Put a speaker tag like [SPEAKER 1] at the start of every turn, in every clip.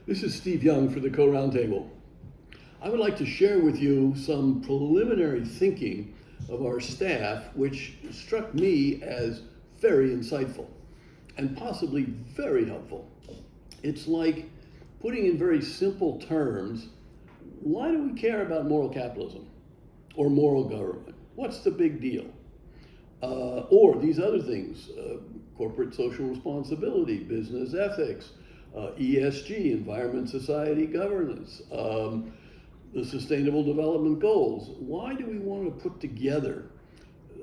[SPEAKER 1] This is Steve Young for the Co-Roundtable. I would like to share with you some preliminary thinking of our staff, which struck me as very insightful and possibly very helpful. It's like putting in very simple terms, why do we care about moral capitalism or moral government? What's the big deal? Or these other things, corporate social responsibility, business ethics, ESG, environment, society, governance, the Sustainable Development Goals. Why do we want to put together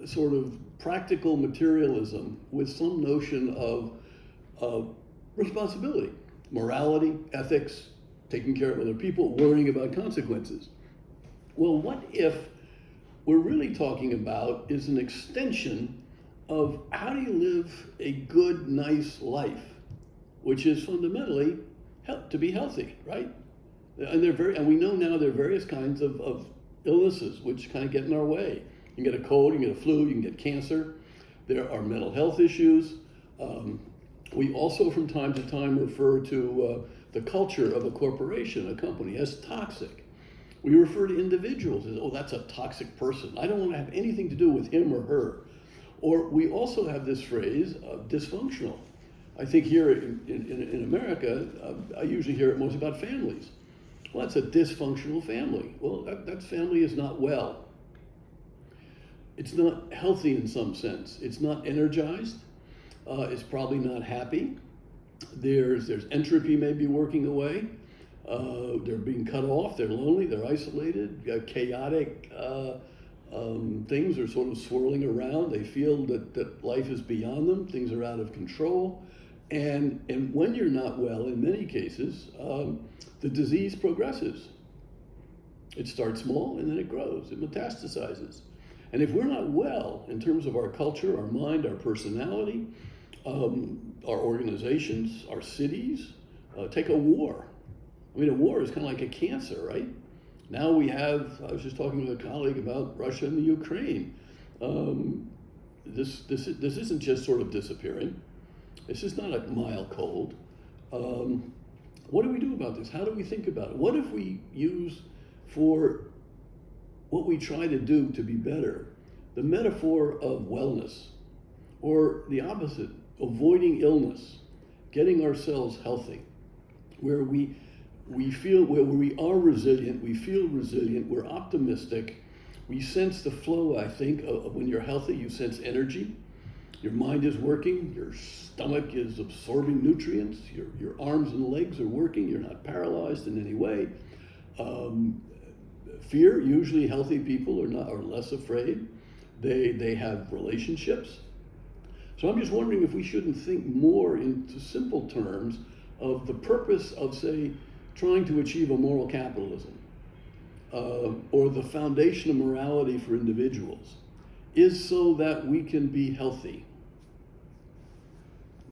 [SPEAKER 1] sort of practical materialism with some notion of responsibility, morality, ethics, taking care of other people, worrying about consequences? Well, what if we're really talking about is an extension of how do you live a good, nice life, which is fundamentally to be healthy, right? And we know now there are various kinds of illnesses which kind of get in our way. You can get a cold, you can get a flu, you can get cancer. There are mental health issues. We also, from time to time, refer to the culture of a corporation, a company, as toxic. We refer to individuals as, oh, that's a toxic person. I don't want to have anything to do with him or her. Or we also have this phrase, dysfunctional. I think here in America, I usually hear it most about families. Well, that's a dysfunctional family. Well, that family is not well. It's not healthy in some sense. It's not energized. It's probably not happy. There's entropy maybe working away. They're being cut off. They're lonely. They're isolated. Chaotic things are sort of swirling around. They feel that life is beyond them. Things are out of control. And when you're not well, in many cases, the disease progresses. It starts small and then it grows. It metastasizes. And if we're not well in terms of our culture, our mind, our personality, our organizations, our cities, take a war. I mean, a war is kind of like a cancer, right? Now I was just talking with a colleague about Russia and the Ukraine. This isn't just sort of disappearing. This is not a mild cold. What do we do about this? How do we think about it? What if we use for what we try to do to be better the metaphor of wellness, or the opposite, avoiding illness, getting ourselves healthy, where we feel, where we are resilient, we feel resilient, we're optimistic, we sense the flow, I think, of when you're healthy, you sense energy, your mind is working, your stomach is absorbing nutrients, your arms and legs are working, you're not paralyzed in any way. Fear, usually healthy people are less afraid. They have relationships. So I'm just wondering if we shouldn't think more into simple terms of the purpose of, say, trying to achieve a moral capitalism, or the foundation of morality for individuals, is so that we can be healthy.